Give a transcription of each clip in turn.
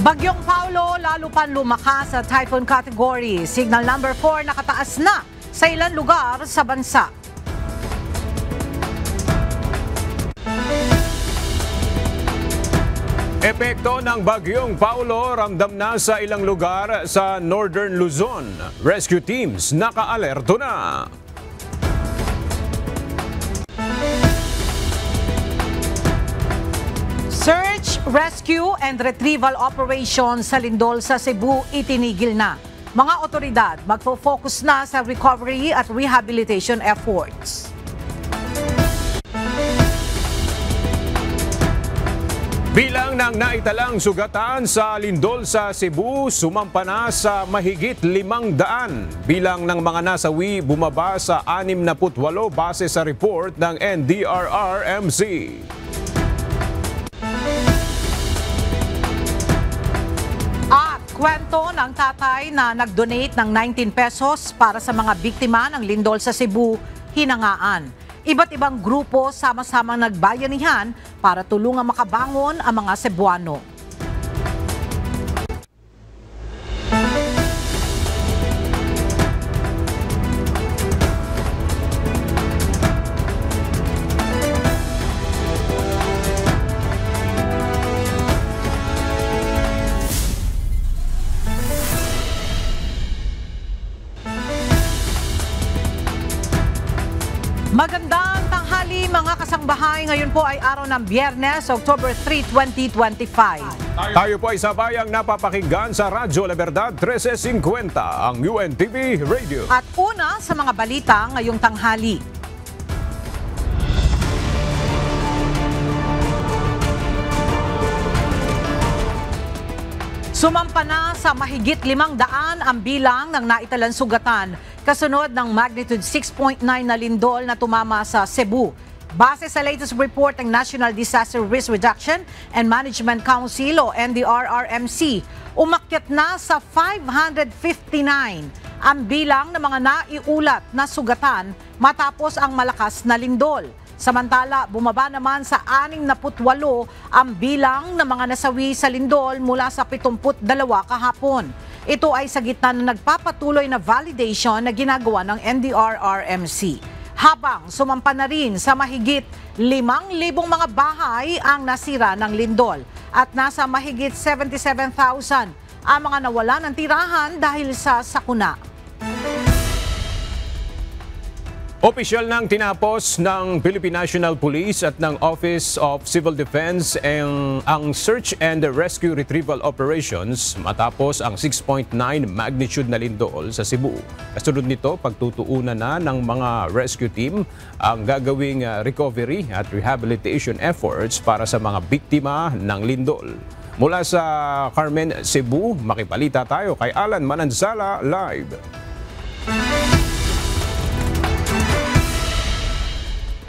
Bagyong Paulo lalo pa lumakas sa typhoon category. Signal number 4 nakataas na sa ilang lugar sa bansa. Epekto ng Bagyong Paulo ramdam na sa ilang lugar sa Northern Luzon. Rescue teams naka-alerto na. Search, rescue and retrieval operations sa lindol sa Cebu itinigil na. Mga otoridad magfo-focus na sa recovery at rehabilitation efforts. Bilang ng naitalang sugatan sa lindol sa Cebu, sumampa na sa mahigit 500. Bilang ng mga nasawi bumaba sa 68 base sa report ng NDRRMC. At kwento ng tatay na nag-donate ng 19 pesos para sa mga biktima ng lindol sa Cebu, hinangaan. Iba't ibang grupo sama-samang nagbayanihan para tulungang makabangon ang mga Cebuano. Magandang tanghali mga kasangbahay. Ngayon po ay araw ng Biyernes, October 3, 2025. Tayo po ay sabayang napapakinggan sa Radyo La Verdad 1350, ang UNTV Radio. At una sa mga balita ngayong tanghali. Sumampa na sa mahigit 500 ang bilang ng naitalang sugatan kasunod ng magnitude 6.9 na lindol na tumama sa Cebu. Base sa latest report ng National Disaster Risk Reduction and Management Council o NDRRMC, umakyat na sa 559 ang bilang ng mga naiulat na sugatan matapos ang malakas na lindol. Samantala, bumaba naman sa 68 ang bilang ng mga nasawi sa lindol mula sa 72 kahapon. Ito ay sa gitna ng nagpapatuloy na validation na ginagawa ng NDRRMC. Habang sumampa na rin sa mahigit 5,000 mga bahay ang nasira ng lindol at nasa mahigit 77,000 ang mga nawala ng tirahan dahil sa sakuna. Opisyal nang tinapos ng Philippine National Police at ng Office of Civil Defense ang search and rescue retrieval operations matapos ang 6.9 magnitude na lindol sa Cebu. Kasunod nito, pagtutuunan na ng mga rescue team ang gagawing recovery at rehabilitation efforts para sa mga biktima ng lindol. Mula sa Carmen, Cebu, makipalita tayo kay Alan Mananzala live.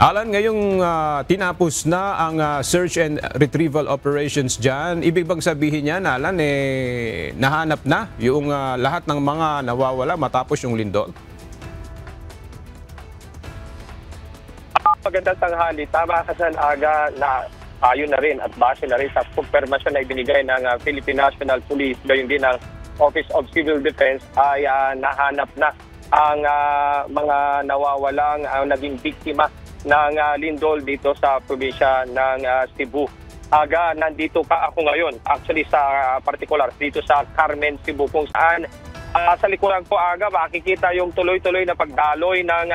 Alan, ngayong tinapos na ang search and retrieval operations dyan, ibig bang sabihin niyan, Alan, nahanap na yung lahat ng mga nawawala matapos yung lindol? Magandang tanghali. Tama ka saan, Aga, na ayon na rin at base na rin sa kumpirmasyon na ibinigay ng Philippine National Police, gayon din ng Office of Civil Defense, ay nahanap na ang mga nawawalang naging biktima ng lindol dito sa probinsya ng Cebu. Aga, nandito pa ako ngayon, actually sa particular dito sa Carmen, Cebu, kung saan sa likuran ko, Aga, makikita yung tuloy-tuloy na pagdaloy ng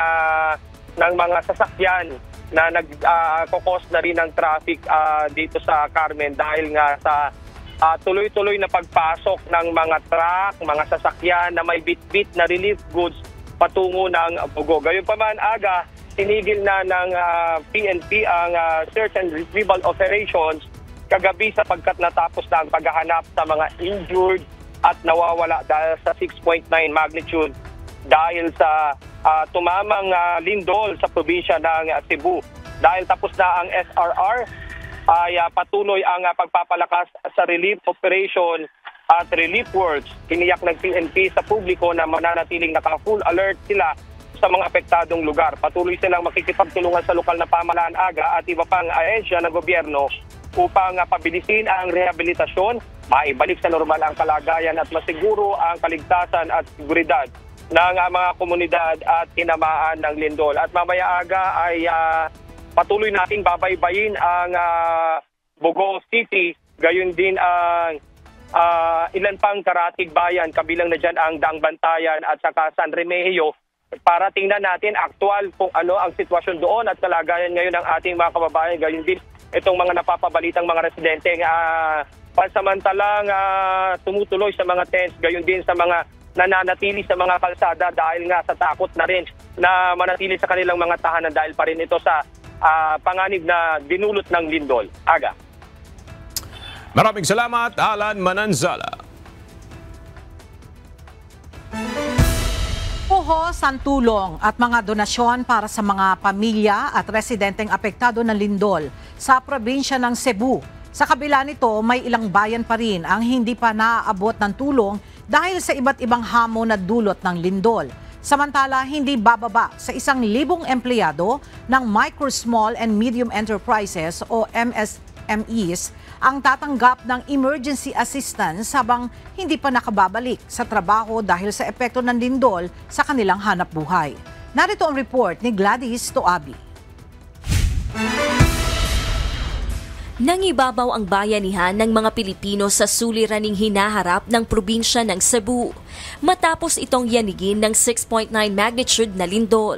mga sasakyan na nagkokos na rin ng traffic dito sa Carmen dahil nga sa tuloy-tuloy na pagpasok ng mga truck, mga sasakyan na may bit-bit na relief goods patungo ng Bugo. Gayunpaman, Aga, tinigil na ng PNP ang search and retrieval operations kagabi sapagkat natapos na ang paghahanap sa mga injured at nawawala dahil sa 6.9 magnitude dahil sa tumamang lindol sa probinsya ng Cebu. Dahil tapos na ang SRR, ay patuloy ang pagpapalakas sa relief operation at relief works. Tiniyak ng PNP sa publiko na mananatiling naka-full alert sila sa mga apektadong lugar. Patuloy silang makikipagtulungan sa lokal na pamahalaan, Aga, at iba pang ahensya ng gobyerno upang pabilisin ang rehabilitasyon maibalik sa normal ang kalagayan at masiguro ang kaligtasan at seguridad ng mga komunidad at tinamaan ng lindol. At mamaya aga ay patuloy nating babaybayin ang Bogo City, gayon din ang ilan pang karatig bayan, kabilang na dyan ang Daang Bantayan at saka San Remigio, para tingnan natin aktual kung ano ang sitwasyon doon at kalagayan ngayon ng ating mga kababayan. Gayon din itong mga napapabalitang mga residente pansamantalang tumutuloy sa mga tents, gayon din sa mga nananatili sa mga kalsada dahil nga sa takot na rin na manatili sa kanilang mga tahanan dahil pa rin ito sa panganib na dinulot ng lindol. Aga. Maraming salamat, Alan Mananzala. Puhos ang tulong at mga donasyon para sa mga pamilya at residenteng apektado ng lindol sa probinsya ng Cebu. Sa kabila nito, may ilang bayan pa rin ang hindi pa naaabot ng tulong dahil sa iba't ibang hamon na dulot ng lindol. Samantala, hindi bababa sa 1,000 empleyado ng Micro, Small and Medium Enterprises o MSMEs ang tatanggap ng emergency assistance habang hindi pa nakababalik sa trabaho dahil sa epekto ng lindol sa kanilang hanap buhay. Narito ang report ni Gladys Toabi. Nangibabaw ang bayanihan ng mga Pilipino sa suliraning hinaharap ng probinsya ng Cebu matapos itong yanigin ng 6.9 magnitude na lindol.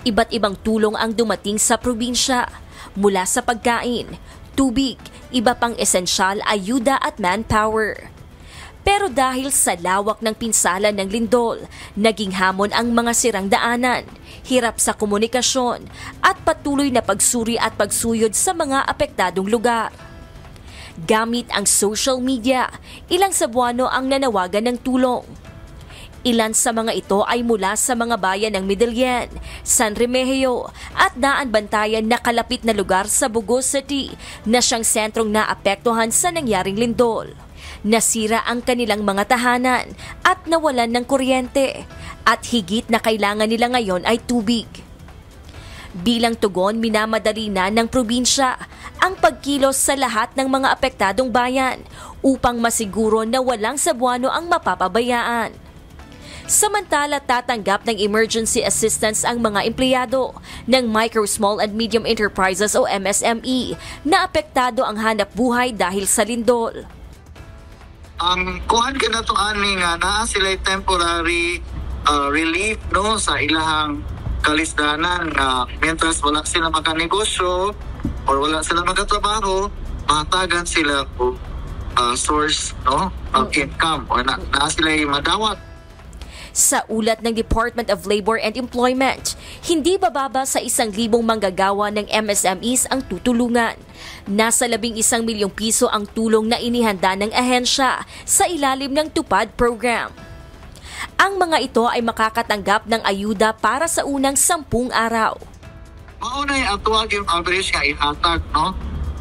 Iba't ibang tulong ang dumating sa probinsya mula sa pagkain, tubig, iba pang esensyal, ayuda at manpower. Pero dahil sa lawak ng pinsala ng lindol, naging hamon ang mga sirang daanan, hirap sa komunikasyon at patuloy na pagsuri at pagsuyod sa mga apektadong lugar. Gamit ang social media, ilang Cebuano ang nanawagan ng tulong. Ilan sa mga ito ay mula sa mga bayan ng Midillian, San Remigio at Daan Bantayan na kalapit na lugar sa Bogo City na siyang sentrong naapektuhan sa nangyaring lindol. Nasira ang kanilang mga tahanan at nawalan ng kuryente at higit na kailangan nila ngayon ay tubig. Bilang tugon, minamadali na ng probinsya ang pagkilos sa lahat ng mga apektadong bayan upang masiguro na walang Cebuano ang mapapabayaan. Samantala, tatanggap ng emergency assistance ang mga empleyado ng Micro, Small and Medium Enterprises o MSME na apektado ang hanap buhay dahil sa lindol. Ang kuhan ka na ito ani nga naa sila temporary relief no sa ilahang kalisdanan na mientras wala sila makanegosyo or wala sila magkatrabaho, mahatagan sila o source no of income or naa sila madawat. Sa ulat ng Department of Labor and Employment, hindi bababa sa 1,000 manggagawa ng MSMEs ang tutulungan. Nasa 11 milyong piso ang tulong na inihanda ng ahensya sa ilalim ng TUPAD program. Ang mga ito ay makakatanggap ng ayuda para sa unang 10 araw. Maunay atuwag yung average nga ihatag no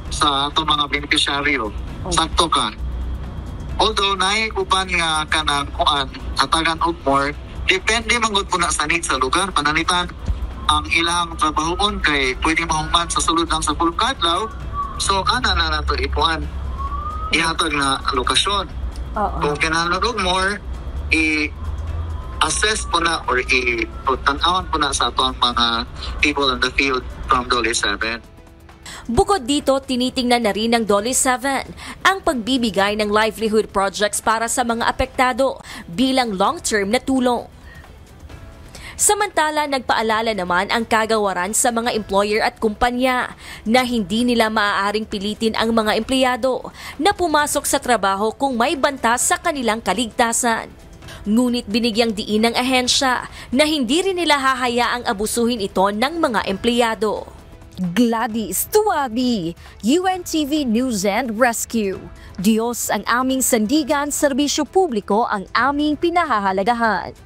sa itong mga beneficiaryo. Sakto ka. Although uban nga kanang kuan hatagan og more, depende mangod po na sa need sa lugar. Pananitan ang ilang trabahoon kay pwede mahuman sa sulod ng sa pulkadlaw. So ana na nato ipuan ihatag na lokasyon. Kung kinahanglan og more, i-assess po na or i-tan-awan po na sa ato ang mga people in the field from Dole 7. Bukod dito, tinitingnan na rin ng Dole 7 ang pagbibigay ng livelihood projects para sa mga apektado bilang long-term na tulong. Samantala, nagpaalala naman ang kagawaran sa mga employer at kumpanya na hindi nila maaaring pilitin ang mga empleyado na pumasok sa trabaho kung may banta sa kanilang kaligtasan. Ngunit binigyang diin ng ahensya na hindi rin nila hahayaang abusuhin ito ng mga empleyado. Gladys Tuabi, UNTV News and Rescue. Diyos ang aming sandigan, serbisyo publiko ang aming pinahahalagahan.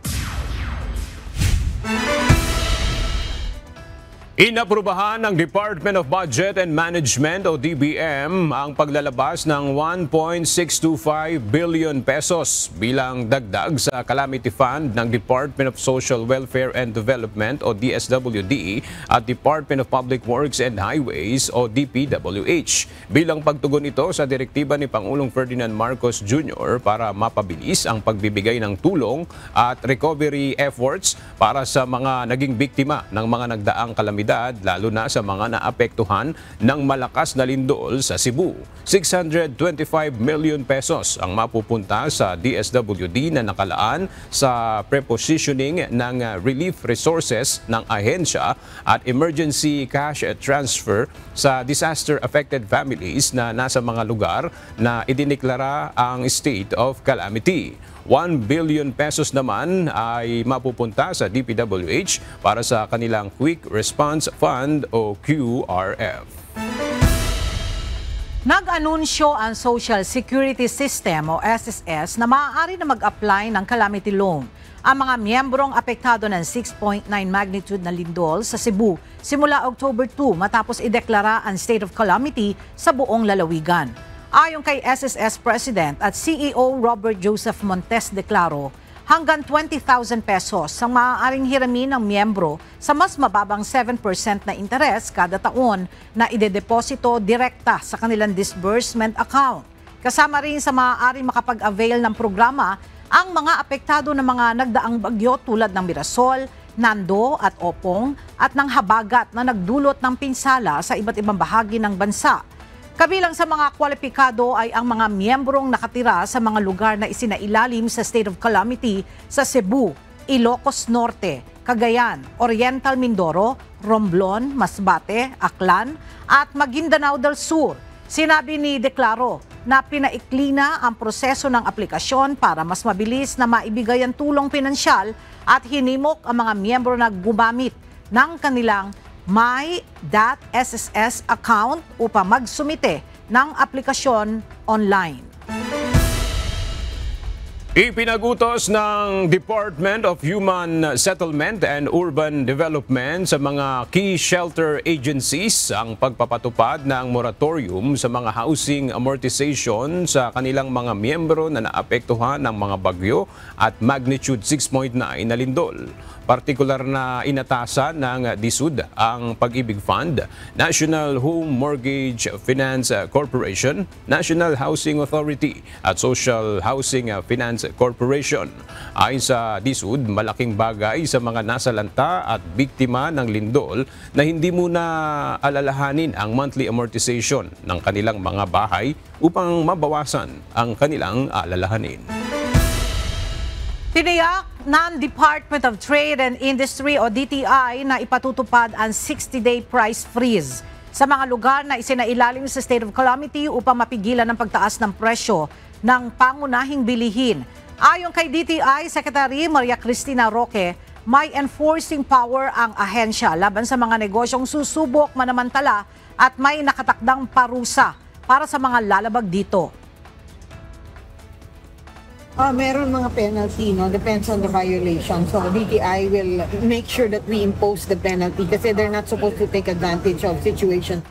Inaprubahan ng Department of Budget and Management o DBM ang paglalabas ng 1.625 billion pesos bilang dagdag sa Calamity Fund ng Department of Social Welfare and Development o DSWD at Department of Public Works and Highways o DPWH bilang pagtugon ito sa direktiba ni Pangulong Ferdinand Marcos Jr. para mapabilis ang pagbibigay ng tulong at recovery efforts para sa mga naging biktima ng mga nagdaang kalamidad, lalo na sa mga naapektuhan ng malakas na lindol sa Cebu. 625 million pesos ang mapupunta sa DSWD na nakalaan sa prepositioning ng relief resources ng ahensya at emergency cash transfer sa disaster-affected families na nasa mga lugar na idineklara ang state of calamity. 1 billion pesos naman ay mapupunta sa DPWH para sa kanilang Quick Response Fund o QRF. Nag-anunsyo ang Social Security System o SSS na maaari na mag-apply ng calamity loan ang mga miyembrong apektado ng 6.9 magnitude na lindol sa Cebu simula October 2 matapos ideklara ang state of calamity sa buong lalawigan. Ayon kay SSS President at CEO Robert Joseph Montes de Claro, hanggang 20,000 pesos ang maaaring hiramin ng miyembro sa mas mababang 7% na interes kada taon na idedeposito direkta sa kanilang disbursement account. Kasama rin sa maaaring makapag-avail ng programa ang mga apektado ng mga nagdaang bagyo tulad ng Mirasol, Nando at Opong at ng habagat na nagdulot ng pinsala sa iba't ibang bahagi ng bansa. Kabilang sa mga kwalipikado ay ang mga miyembrong nakatira sa mga lugar na isinailalim sa state of calamity sa Cebu, Ilocos Norte, Cagayan, Oriental Mindoro, Romblon, Masbate, Aklan at Maguindanao del Sur. Sinabi ni De Claro na pinaikli na ang proseso ng aplikasyon para mas mabilis na maibigay ang tulong pinansyal at hinimok ang mga miyembro na gumamit ng kanilang My.SSS account upang magsumite ng aplikasyon online. Ipinagutos ng Department of Human Settlement and Urban Development sa mga key shelter agencies ang pagpapatupad ng moratorium sa mga housing amortization sa kanilang mga miyembro na naapektuhan ng mga bagyo at magnitude 6.9 na lindol. Partikular na inatasan ng DSUD ang Pag-ibig Fund, National Home Mortgage Finance Corporation, National Housing Authority at Social Housing Finance Corporation. Ayon sa DSUD, malaking bagay sa mga nasalanta at biktima ng lindol na hindi muna alalahanin ang monthly amortization ng kanilang mga bahay upang mabawasan ang kanilang alalahanin. Tiniyak ng Department of Trade and Industry o DTI na ipatutupad ang 60-day price freeze sa mga lugar na isinailalim sa state of calamity upang mapigilan ang pagtaas ng presyo ng pangunahing bilihin. Ayon kay DTI Secretary Maria Cristina Roque, may enforcing power ang ahensya laban sa mga negosyong susubok manamantala at may nakatakdang parusa para sa mga lalabag dito. Meron mga penalty, no? Depends on the violation. So DTI will make sure that we impose the penalty kasi they're not supposed to take advantage of situation.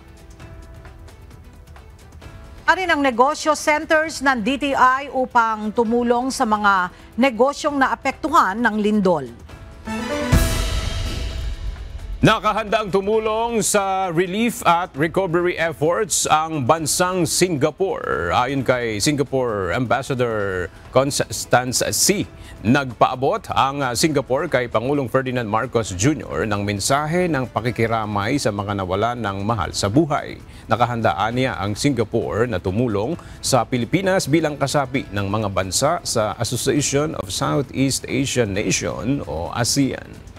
Arin ang negosyo centers ng DTI upang tumulong sa mga negosyong naapektuhan ng lindol. Nakahandang tumulong sa relief at recovery efforts ang bansang Singapore. Ayon kay Singapore Ambassador Constance C., nagpaabot ang Singapore kay Pangulong Ferdinand Marcos Jr. ng mensahe ng pakikiramay sa mga nawalan ng mahal sa buhay. Nakahandaan niya ang Singapore na tumulong sa Pilipinas bilang kasapi ng mga bansa sa Association of Southeast Asian Nations o ASEAN.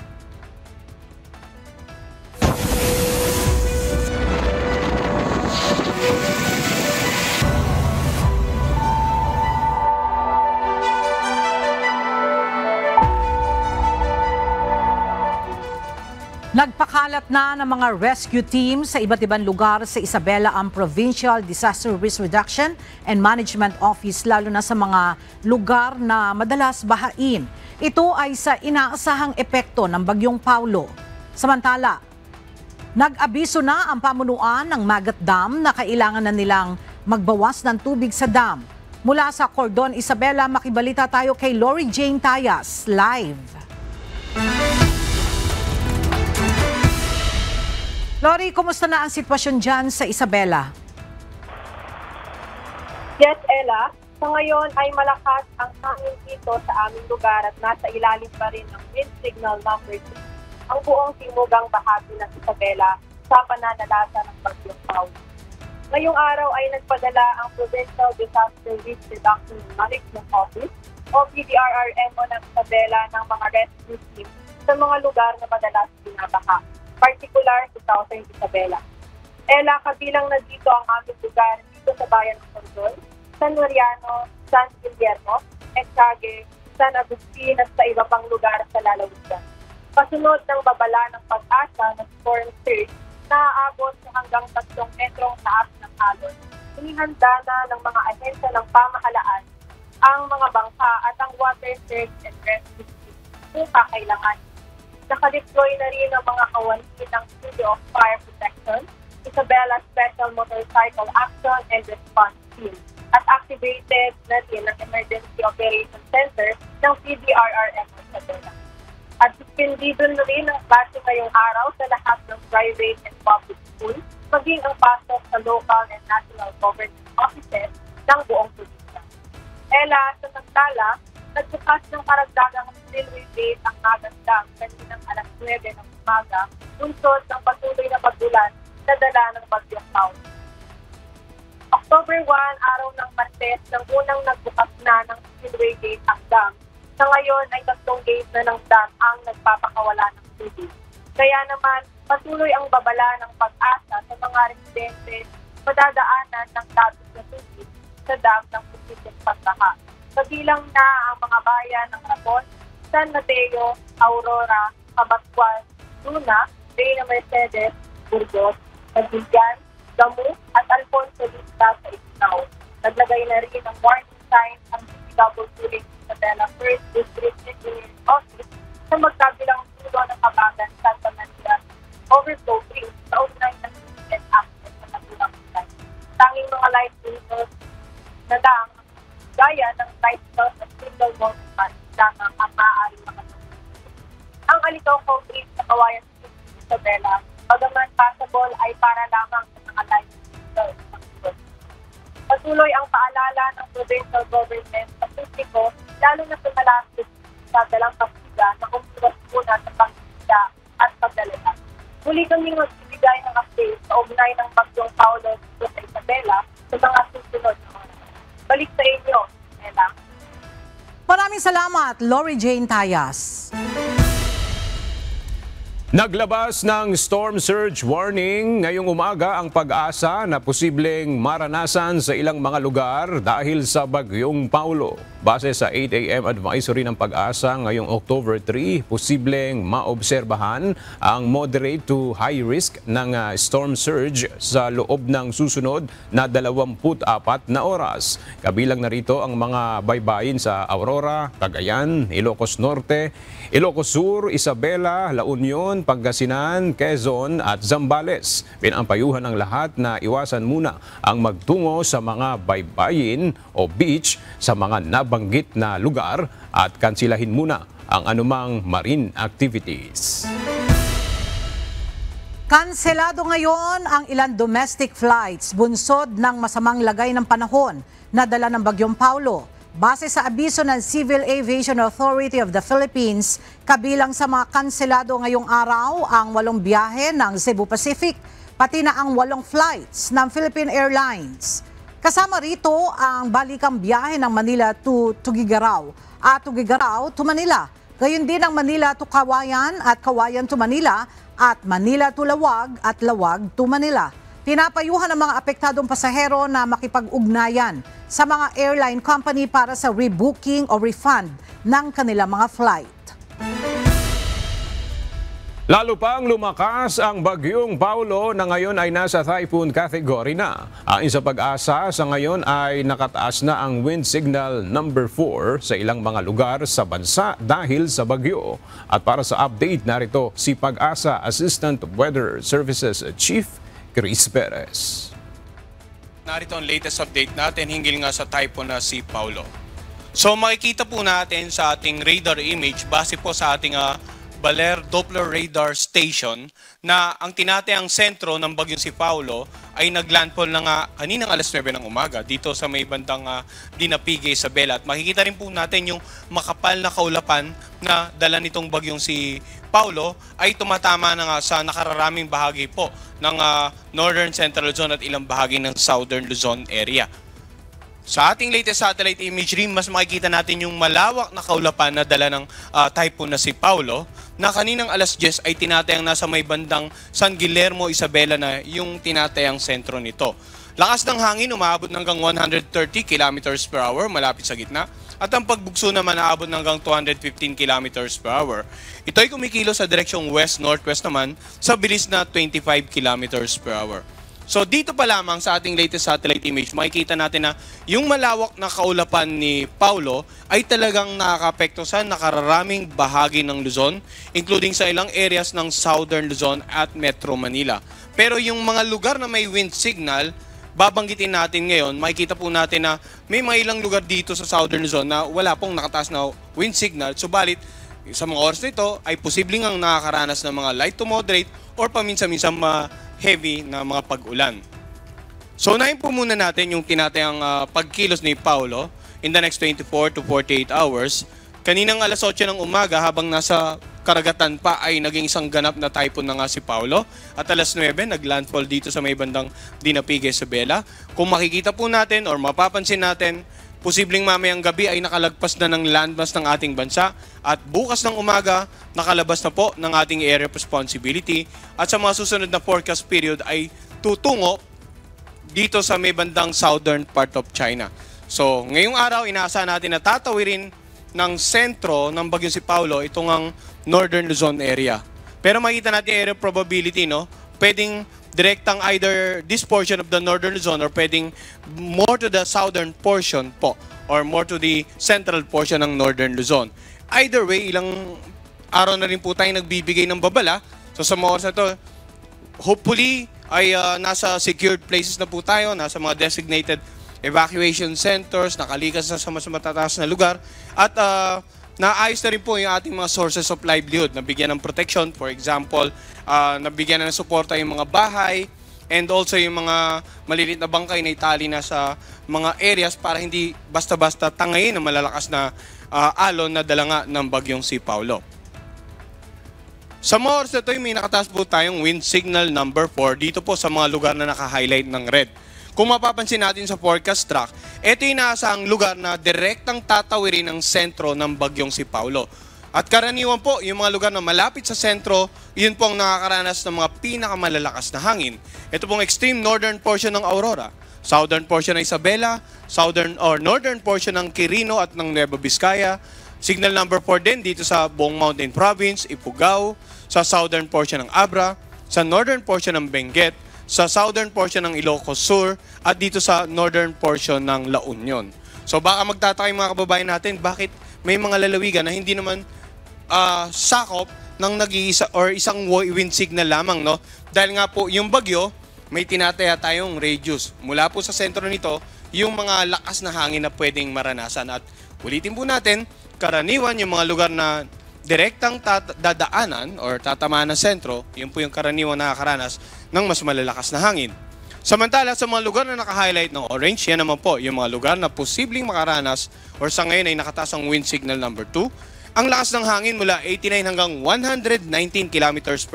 Nagpakalat na ng mga rescue team sa iba't ibang lugar sa Isabela ang Provincial Disaster Risk Reduction and Management Office, lalo na sa mga lugar na madalas bahain. Ito ay sa inaasahang epekto ng Bagyong Paulo. Samantala, Nag-abiso na ang pamunuan ng Magat Dam na kailangan na nilang magbawas ng tubig sa dam. Mula sa Cordon Isabela, makibalita tayo kay Lori Jane Tayas, live. Lori, kumusta na ang sitwasyon dyan sa Isabela? Yes, Ella. Sa ngayon ay malakas ang hangin dito sa aming lugar at nasa ilalim pa rin ng wind signal number 2 ang buong timugang bahagi ng Isabela sa pananalasa ng Bagyong Pao. Ngayong araw ay nagpadala ang Provincial Disaster Risk Reduction Management Office o PDRRMO ng Isabela ng mga rescue team sa mga lugar na madalas binabaha, particular sa Southern Isabela. Ella, kabilang na dito ang aming lugar dito sa bayan ng Cordon, San Mariano, San Guillermo, Exague, San Agustin at sa iba pang lugar sa lalawigan. Pasunod ng babala ng pag-asa ng storm surge na aabot sa hanggang 3 metrong taas ng alon, inihanda na ng mga ahensya ng pamahalaan ang mga bangka at ang water surge and rescue team kung kakailangan. Nakadeploy na rin ang mga kawani ng City of Fire Protection, Isabela Special Motorcycle Action and Response Team at activated na rin ang Emergency Operations Center ng PDRRM Isabela. At suspendido na rin ang klase ngayong araw sa lahat ng private and public schools, maging ang pasok sa local and national government offices ng buong probinsya. Ella, sa Tagtala, nagbukas ng karagdagang spillway gate ang Magat Dam kaninang alas 9 ng umaga, bunsod ng patuloy na pag-ulan na dala ng Bagyong Pao. October 1, araw ng Martes, nang unang nagbukas na ng spillway gate ang dam. Sa ngayon ay 3 gate na ng dam ang nagpapakawala ng tubig. Kaya naman, patuloy ang babala ng pag-asa sa mga residente madadaanan ng labis na tubig sa dam ng posibleng pagbaha. Kabilang na ang mga bayan ng Rapon, San Mateo, Aurora, Cabatguan, Luna, Reina Mercedes, Burgos, Cagayan, Gamu at Alfonso Lista sa Ignaw. Naglagay na rin ng warning sign ang DPWH Isabela 1st District Engineering Office sa magkabilang pulo ng Kabagan, Santa Maria, overflow stream sa ugnay ng and access sa nagulang site. Tanging mga life savers na dam, gaya ng light source at single motor pad lamang ang maaaring makatulong. Ang Alitaw Concrete sa Kawayan City, Isabela, bagaman possible ay para lamang sa mga life savers. Patuloy ang paalala ng provincial government sa publiko, lalo na sa malapit sa dalang kapsiga na umiwas muna sa pangkita at pagdalala. Muli kami magbibigay ng update sa ugnay ng Bagyong Paulo dito sa Isabela sa mga susunod na oras. Balik sa inyo, Ella. Maraming salamat, Lori Jane Tayas. Naglabas ng storm surge warning ngayong umaga ang Pag-asa na posibleng maranasan sa ilang mga lugar dahil sa Bagyong Paulo. Base sa 8 a.m. advisory ng Pag-asa ngayong October 3, posibleng maobserbahan ang moderate to high risk ng storm surge sa loob ng susunod na 24 na oras. Kabilang na rito ang mga baybayin sa Aurora, Cagayan, Ilocos Norte, Ilocos Sur, Isabela, La Union, Pangasinan, Quezon at Zambales. Pinampayuhan ng lahat na iwasan muna ang magtungo sa mga baybayin o beach sa mga nabanggit na lugar at kansilahin muna ang anumang marine activities. Kanselado ngayon ang ilang domestic flights bunsod ng masamang lagay ng panahon na dala ng Bagyong Paulo. Base sa abiso ng Civil Aviation Authority of the Philippines, kabilang sa mga kanselado ngayong araw ang 8 biyahe ng Cebu Pacific, pati na ang 8 flights ng Philippine Airlines. Kasama rito ang balikang biyahe ng Manila to Tuguegarao at Tuguegarao to Manila. Gayon din ang Manila to Kawayan at Kawayan to Manila at Manila to Lawag at Lawag to Manila. Pinapayuhan ng mga apektadong pasahero na makipag-ugnayan sa mga airline company para sa rebooking o refund ng kanilang mga flight. Lalo pang lumakas ang bagyong Paulo na ngayon ay nasa typhoon category na. Ayon sa Pag-asa, sa ngayon ay nakataas na ang wind signal number 4 sa ilang mga lugar sa bansa dahil sa bagyo. At para sa update, narito si Pag-asa Assistant Weather Services Chief Chris Perez. Narito ang latest update natin hinggil nga sa typhoon na si Paulo. So makikita po natin sa ating radar image base po sa ating Baler Doppler Radar Station na ang tinatayang sentro ng bagyong si Paulo ay naglandfall na nga kaninang alas 9 ng umaga dito sa may bandang Dinapigue, Isabela. At makikita rin po natin yung makapal na kaulapan na dala nitong bagyong si Paulo ay tumatama na nga sa nakararaming bahagi po ng Northern Central Luzon at ilang bahagi ng Southern Luzon area. Sa ating latest satellite imagery, mas makikita natin yung malawak na kaulapan na dala ng typhoon na si Paulo na kaninang alas 10 ay tinatayang nasa may bandang San Guillermo, Isabela na yung tinatayang sentro nito. Lakas ng hangin umaabot hanggang 130 km/h malapit sa gitna at ang pagbugso naman naabot hanggang 215 km/h. Ito ay kumikilo sa direksyong west-northwest naman sa bilis na 25 km/h. So dito pa lamang sa ating latest satellite image, makikita natin na yung malawak na kaulapan ni Paulo ay talagang nakakapekto sa nakararaming bahagi ng Luzon, including sa ilang areas ng Southern Luzon at Metro Manila. Pero yung mga lugar na may wind signal, babanggitin natin ngayon, makikita po natin na may mga ilang lugar dito sa Southern Luzon na wala pong nakataas na wind signal. Subalit, sa mga oras nito ay posibleng ang nakakaranas ng mga light to moderate or paminsan-minsan heavy na mga pag-ulan. So unahin po muna natin yung tinatayang pagkilos ni Paulo in the next 24 to 48 hours. Kaninang alas 8 ng umaga habang nasa karagatan pa ay naging isang ganap na typhoon na nga si Paulo. At alas 9 naglandfall dito sa may bandang Dinapigue, Isabela. Kung makikita po natin or mapapansin natin, posibleng mamayang gabi ay nakalagpas na ng landmass ng ating bansa at bukas ng umaga nakalabas na po ng ating area of responsibility at sa mga susunod na forecast period ay tutungo dito sa may bandang southern part of China. So ngayong araw inaasahan natin na tatawirin ng sentro ng bagyong si Paulo itong ang northern Luzon area. Pero makita natin area of probability, no? Pwedeng direktang either this portion of the northern Luzon or pwedeng more to the southern portion po or more to the central portion ng northern Luzon. Either way, ilang araw na rin po tayo nagbibigay ng babala. So sa mga oras na ito, hopefully ay nasa secured places na po tayo, nasa mga designated evacuation centers, nakalikas na sa mas matataas na lugar at naayos na rin po yung ating mga sources of livelihood, nabigyan ng protection, for example, nabigyan na ng suporta yung mga bahay and also yung mga maliliit na bangkay na itali na sa mga areas para hindi basta-basta tangayin ng malalakas na alon na dala nga ng bagyong si Paulo. Sa mga oras na ito, may nakataas po tayong wind signal number 4 dito po sa mga lugar na naka-highlight ng red. Kung mapapansin natin sa forecast track, ito yung inaasahang lugar na direktang tatawirin ng sentro ng bagyong si Paulo. At karaniwan po, yung mga lugar na malapit sa sentro, yun po ang nakakaranas ng mga pinakamalalakas na hangin. Ito pong extreme northern portion ng Aurora, southern portion ng Isabela, southern or northern portion ng Quirino at ng Nueva Vizcaya. Signal number 4 din dito sa buong Mountain Province, Ifugao, sa southern portion ng Abra, sa northern portion ng Benguet, sa southern portion ng Ilocos Sur, at dito sa northern portion ng La Union. So baka magtataka yung mga kababayan natin, bakit may mga lalawigan na hindi naman sakop ng nag-iisa or isang wind signal lamang, no? Dahil nga po yung bagyo, may tinataya tayong radius. Mula po sa sentro nito, yung mga lakas na hangin na pwedeng maranasan. At ulitin po natin, karaniwan yung mga lugar na direktang dadaanan or tatamaan ng sentro, yun po yung karaniwang nakakaranas ng mas malalakas na hangin. Samantala, sa mga lugar na naka-highlight ng orange, yan naman po yung mga lugar na posibleng makaranas or sa ngayon ay nakataas ang wind signal number 2. Ang lakas ng hangin mula 89 hanggang 119 km/h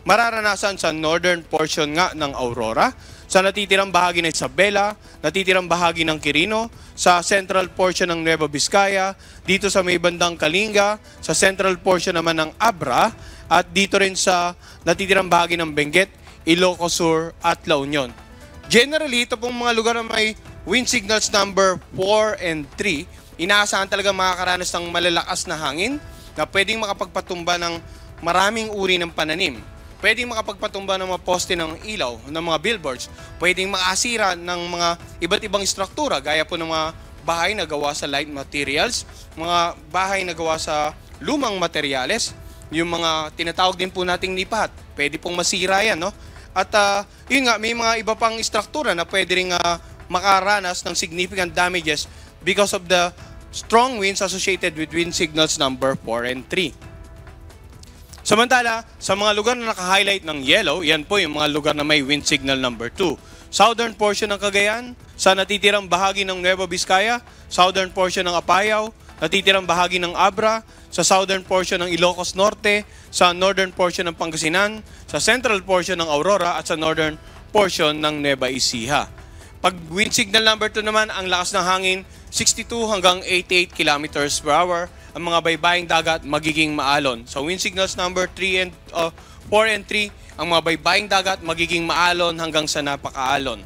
mararanasan sa northern portion nga ng Aurora, sa natitirang bahagi ng Isabela, natitirang bahagi ng Quirino, sa central portion ng Nueva Vizcaya, dito sa may bandang Kalinga, sa central portion naman ng Abra, at dito rin sa natitirang bahagi ng Benguet, Ilocos Sur at La Union. Generally, ito pong mga lugar na may wind signals number 4 and 3, inaasahan talaga makakaranas ng malalakas na hangin na pwedeng makapagpatumba ng maraming uri ng pananim. Pwedeng makapagpatumba ng mga poste ng ilaw, ng mga billboards. Pwedeng makasira ng mga iba't ibang struktura, gaya po ng mga bahay na gawa sa light materials, mga bahay na gawa sa lumang materyales, yung mga tinatawag din po nating nipat. Pwede pong masira yan, no? At yun nga, may mga iba pang struktura na pwede rin makaranas ng significant damages because of the strong winds associated with wind signals number 4 and 3. Samantala, sa mga lugar na naka-highlight ng yellow, yan po yung mga lugar na may wind signal number 2. Southern portion ng Cagayan, sa natitirang bahagi ng Nueva Vizcaya, southern portion ng Apayao, natitirang bahagi ng Abra, sa southern portion ng Ilocos Norte, sa northern portion ng Pangasinan, sa central portion ng Aurora, at sa northern portion ng Nueva Ecija. Pag wind signal number 2 naman, ang lakas ng hangin, 62 hanggang 88 kilometers per hour. Ang mga baybaying dagat magiging maalon. So wind signals number 4 and 3, ang mga baybaying dagat magiging maalon hanggang sa napakaalon.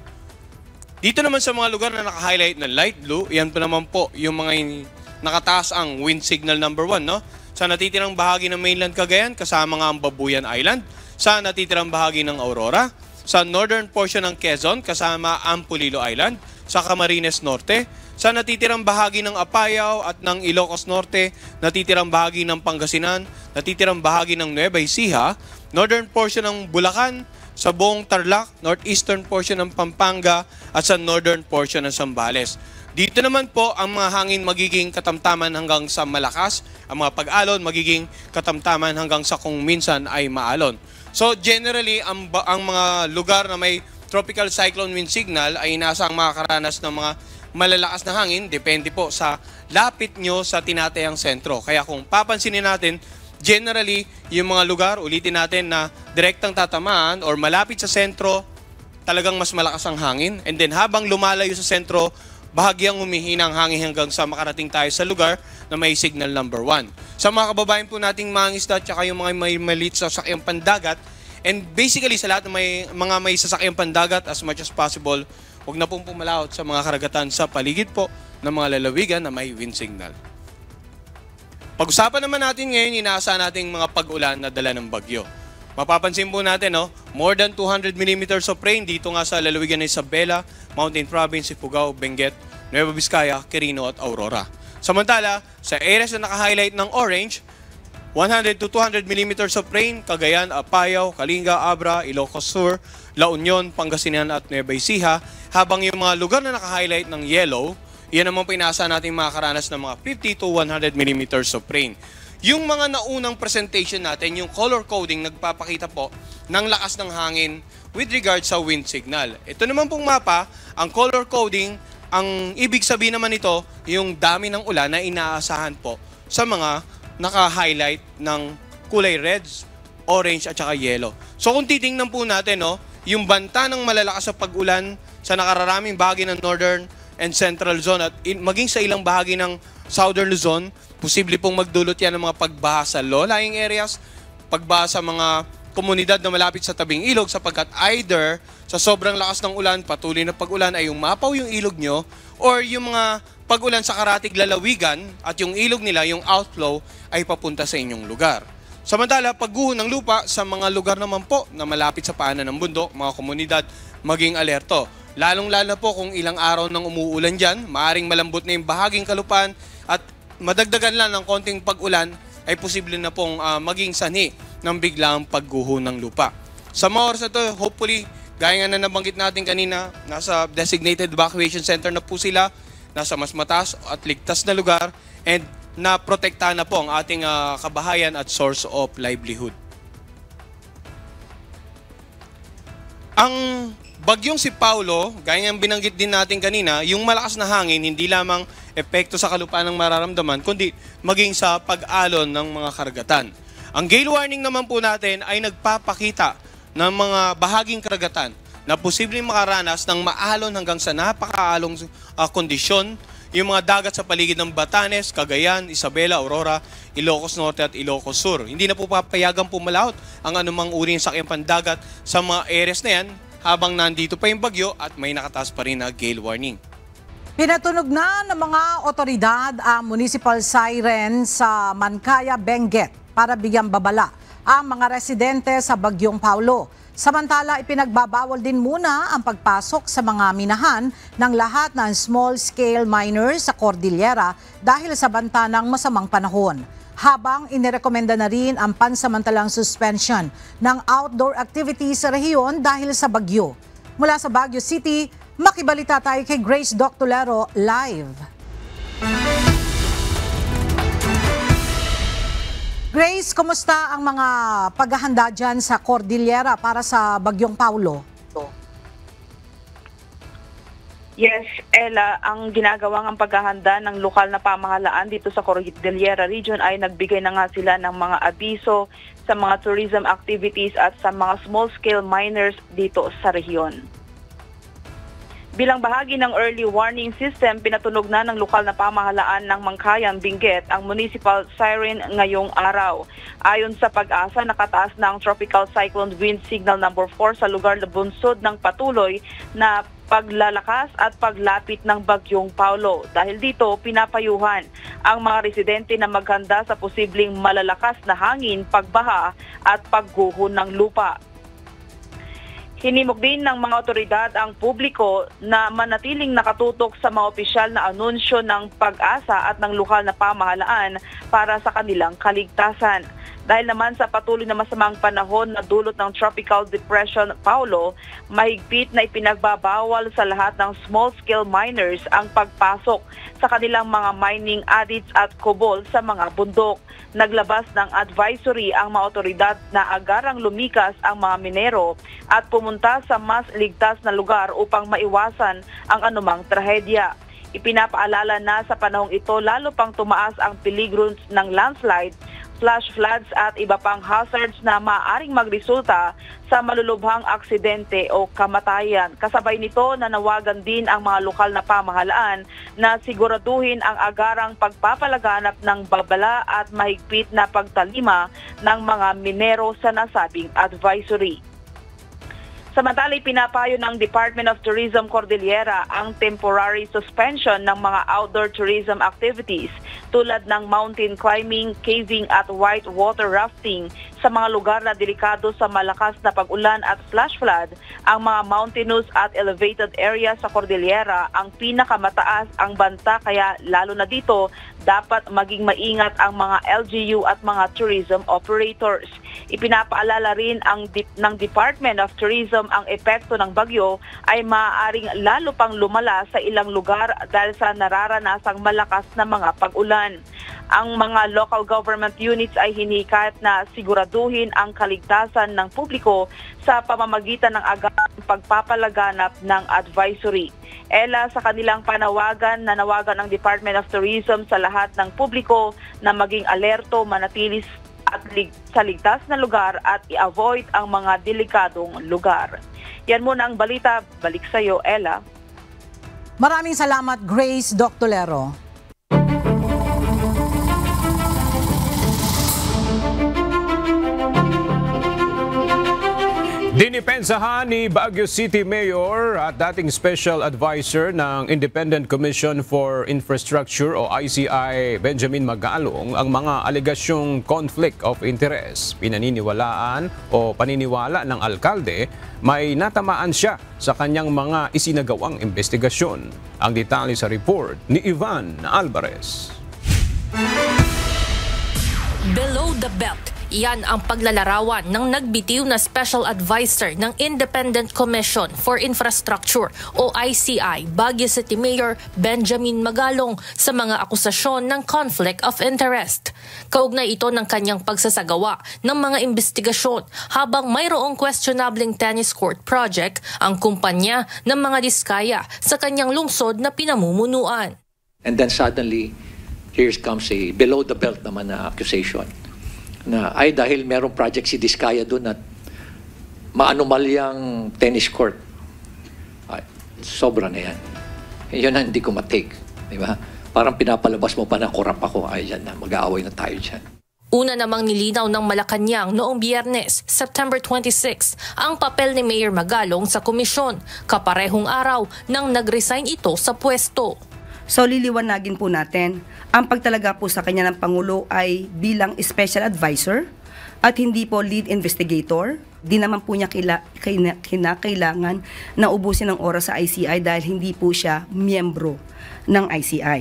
Dito naman sa mga lugar na naka-highlight ng light blue, yan po naman po yung mga nakataas ang wind signal number 1, no? Sa natitirang bahagi ng mainland Cagayan, kasama nga ang Babuyan Island. Sa natitirang bahagi ng Aurora. Sa northern portion ng Quezon, kasama ang Pulilo Island. Sa Camarines Norte. Sa natitirang bahagi ng Apayao at ng Ilocos Norte, natitirang bahagi ng Pangasinan, natitirang bahagi ng Nueva Ecija, northern portion ng Bulacan, sa buong Tarlac, northeastern portion ng Pampanga, at sa northern portion ng Zambales. Dito naman po ang mga hangin magiging katamtaman hanggang sa malakas, ang mga pag-alon magiging katamtaman hanggang sa kung minsan ay maalon. So generally, ang mga lugar na may tropical cyclone wind signal ay inaasang makakaranas ng mga malalakas na hangin, depende po sa lapit nyo sa tinatayang sentro. Kaya kung papansinin natin, generally, yung mga lugar, ulitin natin na direktang tatamaan or malapit sa sentro, talagang mas malakas ang hangin. And then habang lumalayo sa sentro, bahagyang humihina ang hangin hanggang sa makarating tayo sa lugar na may signal number 1. Sa mga kababayan po nating mangingisda at saka yung mga may maliit sa sasakyang pandagat, and basically sa lahat ng mga may sasakyang pandagat, as much as possible, huwag na pong pumalaot sa mga karagatan sa paligid po ng mga lalawigan na may wind signal. Pag-usapan naman natin ngayon, inaasahan nating mga pag-ulan na dala ng bagyo. Mapapansin po natin, more than 200 millimeters of rain dito nga sa lalawigan ng Isabela, Mountain Province, Ifugao, Benguet, Nueva Vizcaya, Quirino at Aurora. Samantala, sa areas na naka-highlight ng orange, 100 to 200 millimeters of rain, Cagayan, Apayao, Kalinga, Abra, Ilocos Sur, La Union, Pangasinan at Nueva Ecija, habang yung mga lugar na naka-highlight ng yellow, yan naman po inaasahan natin makakaranas ng mga 50 to 100 millimeters of rain. Yung mga naunang presentation natin, yung color coding, nagpapakita po ng lakas ng hangin with regard sa wind signal. Ito naman pong mapa, ang color coding, ang ibig sabihin naman ito, yung dami ng ulan na inaasahan po sa mga naka-highlight ng kulay reds, orange at saka yellow. So kung titingnan po natin, yung banta ng malalakas sa pag-ulan sa nakararaming bahagi ng northern and central zone at maging sa ilang bahagi ng southern Luzon, posible pong magdulot yan ng mga pagbaha sa low-lying areas, pagbaha sa mga komunidad na malapit sa tabing ilog sapagkat either sa sobrang lakas ng ulan, patuloy na pag-ulan ay umapaw yung ilog nyo, or yung mga pag-ulan sa karatig lalawigan at yung ilog nila, yung outflow, ay papunta sa inyong lugar. Samantala, pagguho ng lupa sa mga lugar naman po na malapit sa paanan ng bundok, mga komunidad, maging alerto. Lalong-lalo po kung ilang araw nang umuulan dyan, maaring malambot na yung bahaging kalupaan at madagdagan lang ng konting pag-ulan ay posible na pong maging sanhi ng biglang pagguho ng lupa. Sa mga oras na ito, hopefully, gaya nga na nabanggit natin kanina, nasa designated evacuation center na po sila, nasa mas mataas at ligtas na lugar, and na-protektahan na po ang ating kabahayan at source of livelihood. Ang bagyong si Paulo, gaya ng binanggit din natin kanina, yung malakas na hangin, hindi lamang epekto sa kalupaan ng mararamdaman, kundi maging sa pag-alon ng mga karagatan. Ang gale warning naman po natin ay nagpapakita ng mga bahaging karagatan na posibleng makaranas ng maalon hanggang sa napakaalong kondisyon, yung mga dagat sa paligid ng Batanes, Cagayan, Isabela, Aurora, Ilocos Norte at Ilocos Sur. Hindi na po papayagang pumalaot ang anumang uri ng sakyang pandagat sa mga areas na yan habang nandito pa yung bagyo at may nakataas pa rin na gale warning. Pinatunog na ng mga otoridad ang municipal siren sa Mancaya, Benguet para bigyang babala ang mga residente sa Bagyong Paulo. Samantala, ipinagbabawal din muna ang pagpasok sa mga minahan ng lahat ng small-scale miners sa Cordillera dahil sa banta ng masamang panahon. Habang inirekomenda na rin ang pansamantalang suspension ng outdoor activities sa rehiyon dahil sa bagyo. Mula sa Baguio City, makibalita tayo kay Grace Doctolero live. Grace, kumusta ang mga paghahanda dyan sa Cordillera para sa Bagyong Paulo? Yes, Ella, ang ginagawang paghahanda ng lokal na pamahalaan dito sa Cordillera Region ay nagbigay na nga sila ng mga abiso sa mga tourism activities at sa mga small-scale miners dito sa rehiyon. Bilang bahagi ng early warning system, pinatunog na ng lokal na pamahalaan ng Mangkayan, Benguet ang municipal siren ngayong araw. Ayon sa Pag-asa, nakataas na ang tropical cyclone wind signal number 4 sa lugar na bunsod ng patuloy na paglalakas at paglapit ng Bagyong Paulo. Dahil dito, pinapayuhan ang mga residente na maghanda sa posibleng malalakas na hangin, pagbaha at pagguho ng lupa. Hinimok din ng mga otoridad ang publiko na manatiling nakatutok sa mga opisyal na anunsyo ng Pag-asa at ng lokal na pamahalaan para sa kanilang kaligtasan. Dahil naman sa patuloy na masamang panahon na dulot ng Tropical Depression Paulo, mahigpit na ipinagbabawal sa lahat ng small-scale miners ang pagpasok sa kanilang mga mining adits at kubol sa mga bundok. Naglabas ng advisory ang mga otoridad na agarang lumikas ang mga minero at pumunta sa mas ligtas na lugar upang maiwasan ang anumang trahedya. Ipinapaalala na sa panahong ito lalo pang tumaas ang peligro ng landslide, flash floods at iba pang hazards na maaaring magresulta sa malulubhang aksidente o kamatayan. Kasabay nito, nanawagan din ang mga lokal na pamahalaan na siguraduhin ang agarang pagpapalaganap ng babala at mahigpit na pagtalima ng mga minero sa nasabing advisory. Samantala, pinapayo ng Department of Tourism Cordillera ang temporary suspension ng mga outdoor tourism activities tulad ng mountain climbing, caving at white water rafting sa mga lugar na delikado sa malakas na pag-ulan at flash flood. Ang mga mountainous at elevated areas sa Cordillera ang pinakamataas ang banta, kaya lalo na dito dapat maging maingat ang mga LGU at mga tourism operators. Ipinapaalala rin ng Department of Tourism ang epekto ng bagyo ay maaaring lalo pang lumala sa ilang lugar dahil sa nararanasang malakas na mga pag-ulan. Ang mga local government units ay hinikayat na siguraduhin ang kaligtasan ng publiko sa pamamagitan ng agarang pagpapalaganap ng advisory. Ella, sa kanilang panawagan, nanawagan ng Department of Tourism sa lahat ng publiko na maging alerto, manatili at sa ligtas na lugar at i-avoid ang mga delikadong lugar. Yan muna ang balita. Balik sa iyo, Ella. Maraming salamat, Grace Doctolero. Dinipensahan ni Baguio City Mayor at dating Special Advisor ng Independent Commission for Infrastructure o ICI Benjamin Magalong ang mga alegasyong conflict of interest. Pinaniniwalaan o paniniwala ng alkalde may natamaan siya sa kanyang mga isinagawang investigasyon. Ang detalye sa report ni Ivan Alvarez. Below the belt. Iyan ang paglalarawan ng nagbitiw na Special Advisor ng Independent Commission for Infrastructure o ICI Baguio City Mayor Benjamin Magalong sa mga akusasyon ng conflict of interest. Kaugnay ito ng kanyang pagsasagawa ng mga investigasyon habang mayroong questionableng tennis court project ang kumpanya ng mga diskaya sa kanyang lungsod na pinamumunuan. And then suddenly, here comes a below the belt naman na accusation. Na ay dahil merong project si Diskaya doon at maanumalyang tennis court. Ay, sobra na yan. Yun na hindi ko matake. Diba? Parang pinapalabas mo pa na korap ako. Ay, yan na. Mag-aaway na tayo dyan. Una namang nilinaw ng Malacanang noong Biyernes, September 26, ang papel ni Mayor Magalong sa komisyon. Kaparehong araw nang nag-resign ito sa pwesto. So liliwanagin po natin, ang pagtalaga po sa kanya ng Pangulo ay bilang Special Advisor at hindi po lead investigator. Di naman po niya kinakailangan na ubusin ng oras sa ICI dahil hindi po siya miyembro ng ICI.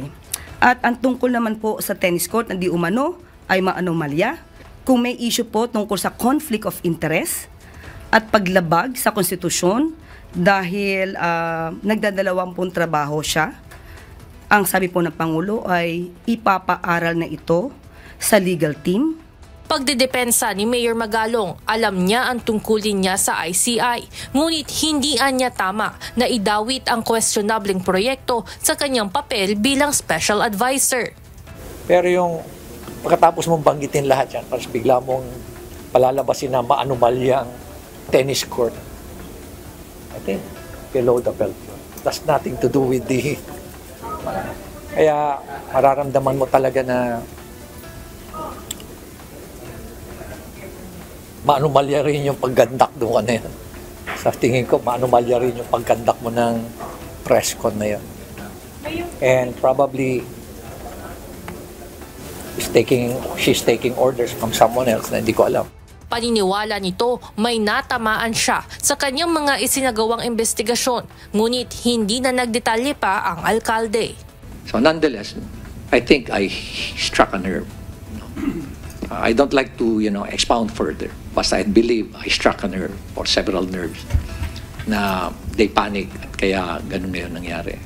At ang tungkol naman po sa tennis court na di umano ay maanomalya, kung may issue po tungkol sa conflict of interest at paglabag sa konstitusyon dahil nagdadalawampung trabaho siya, ang sabi po ng Pangulo ay ipapaaral na ito sa legal team. Pagdedepensa ni Mayor Magalong, alam niya ang tungkulin niya sa ICI, ngunit hindi niya tama na idawit ang questionableng proyekto sa kanyang papel bilang special advisor. Pero yung pagkatapos mong banggitin lahat yan, tapos bigla mong palalabasin na maanumalyang tennis court, I think below the belt. That's nothing to do with the... Kaya mararamdaman mo talaga na maanumalya rin yung paggandak doon na yan. Sa tingin ko, maanumalya rin yung paggandak mo ng press con na yan. And probably she's taking orders from someone else na hindi ko alam. Paniniwala nito, may natamaan siya sa kanyang mga isinagawang investigasyon, ngunit hindi na nagdetalye pa ang alkalde. So nonetheless, I think I struck a nerve. I don't like to, expound further. Basta I believe I struck a nerve or several nerves na they panic at kaya ganun ngayon nangyari.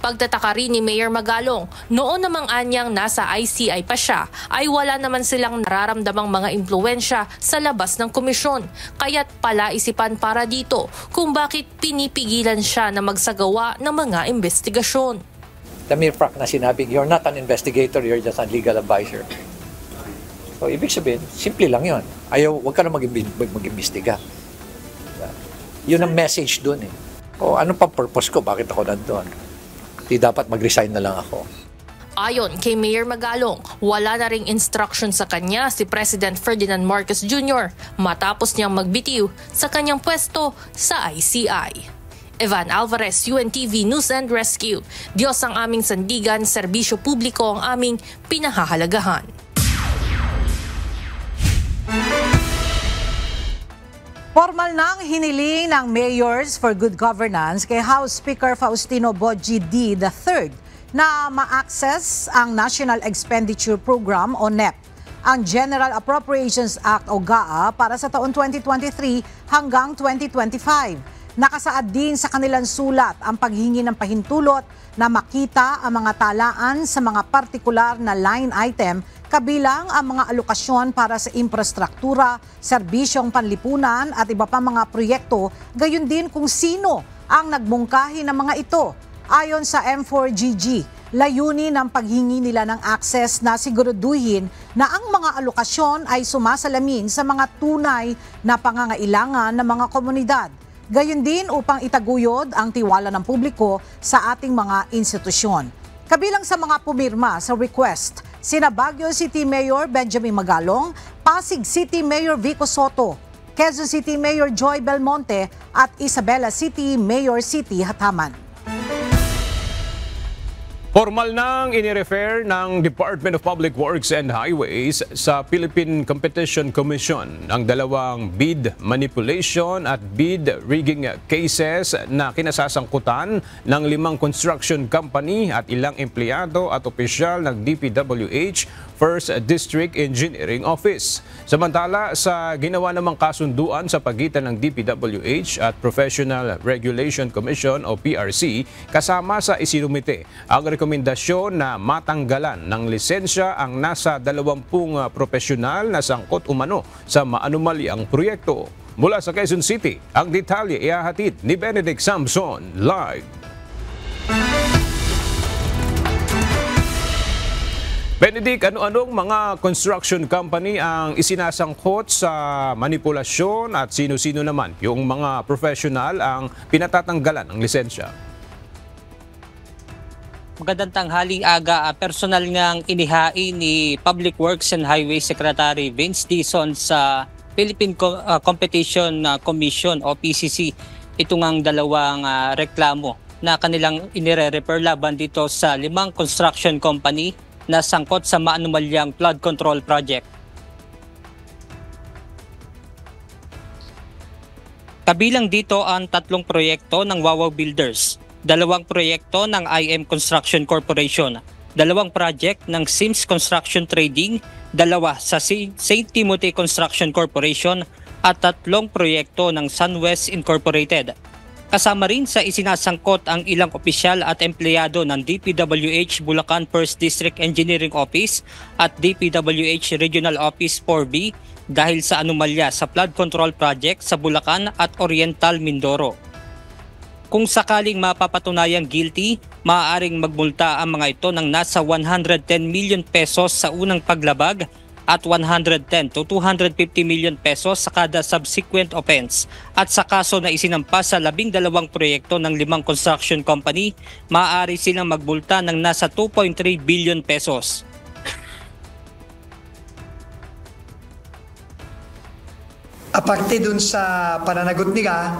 Pagtataka rin ni Mayor Magalong, noon namang anyang nasa ICI pa siya, ay wala naman silang nararamdamang mga impluwensya sa labas ng komisyon. Kaya't palaisipan para dito kung bakit pinipigilan siya na magsagawa ng mga investigasyon. The mere fact na sinabi, you're not an investigator, you're just a legal advisor. So, ibig sabihin, simple lang yun. Huwag ka na mag-imbestiga. Yun ang message doon eh. O, ano pang purpose ko? Bakit ako nandun? Di dapat mag-resign na lang ako. Ayon kay Mayor Magalong, wala na ring instruction sa kanya si President Ferdinand Marcos Jr. matapos niyang magbitiw sa kanyang pwesto sa ICI. Evan Alvarez, UNTV News and Rescue. Diyos ang aming sandigan, serbisyo publiko ang aming pinahahalagahan. Formal nang hiniling ng Mayors for Good Governance kay House Speaker Faustino Boji D. III na ma-access ang National Expenditure Program o NEP, ang General Appropriations Act o GAA para sa taon 2023 hanggang 2025. Nakasaad din sa kanilang sulat ang paghingi ng pahintulot na makita ang mga talaan sa mga partikular na line item kabilang ang mga alokasyon para sa infrastruktura, serbisyong panlipunan at iba pa mga proyekto, gayon din kung sino ang nagbungkahi ng mga ito. Ayon sa M4GG, layunin ng paghingi nila ng access na siguraduhin na ang mga alokasyon ay sumasalamin sa mga tunay na pangangailangan ng mga komunidad. Gayon din upang itaguyod ang tiwala ng publiko sa ating mga institusyon. Kabilang sa mga pumirma sa request, sina Baguio City Mayor Benjamin Magalong, Pasig City Mayor Vico Soto, Quezon City Mayor Joy Belmonte at Isabela City Mayor City Hataman. Formal nang inirefer ng Department of Public Works and Highways sa Philippine Competition Commission ang dalawang bid manipulation at bid rigging cases na kinasasangkutan ng 5 construction company at ilang empleyado at opisyal ng DPWH First District Engineering Office. Samantala, sa ginawa namang kasunduan sa pagitan ng DPWH at Professional Regulation Commission o PRC, kasama sa isinumite ang rekomendasyon na matanggalan ng lisensya ang nasa 20 profesional na sangkot umano sa maanumalyang proyekto. Mula sa Quezon City, ang detalye ihahatid ni Benedict Samson live. Benedict, ano-anong mga construction company ang isinasangkot sa manipulasyon at sino-sino naman yung mga professional ang pinatatanggalan ng lisensya? Magandang tanghaling aga, personal ngang inihain ni Public Works and Highways Secretary Vince Dizon sa Philippine Competition Commission o PCC itong ang dalawang reklamo na kanilang inire-refer laban dito sa 5 construction company na sangkot sa maanumalyang flood control project. Kabilang dito ang 3 proyekto ng Wawaw Builders, 2 proyekto ng IM Construction Corporation, 2 project ng Sims Construction Trading, 2 sa St. Timothy Construction Corporation at 3 proyekto ng SunWest Incorporated. Kasama rin sa isinasangkot ang ilang opisyal at empleyado ng DPWH Bulacan 1st District Engineering Office at DPWH Regional Office 4B dahil sa anomalya sa flood control project sa Bulacan at Oriental Mindoro. Kung sakaling mapapatunayang guilty, maaaring magmulta ang mga ito ng nasa 110 million pesos sa unang paglabag at 110 to 250 million pesos sa kada subsequent offense. At sa kaso na isinampa sa 12 proyekto ng 5 construction company, maaari silang magbulta ng nasa 2.3 billion pesos. Aparte dun sa pananagot nila,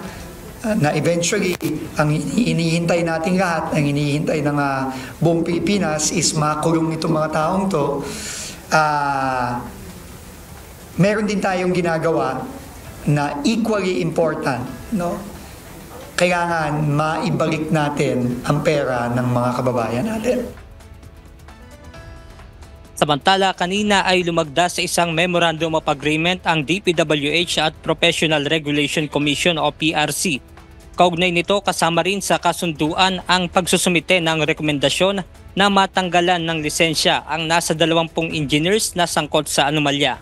na eventually ang inihintay nating lahat, ang inihintay ng buong Pilipinas is makulong itong mga taong to. Meron din tayong ginagawa na equally important, no? Kailangan maibalik natin ang pera ng mga kababayan natin. Samantala, kanina ay lumagda sa isang Memorandum of Agreement ang DPWH at Professional Regulation Commission o PRC. Kaugnay nito, kasama rin sa kasunduan ang pagsusumite ng rekomendasyon na matanggalan ng lisensya ang nasa 20 engineers na sangkot sa anomalya.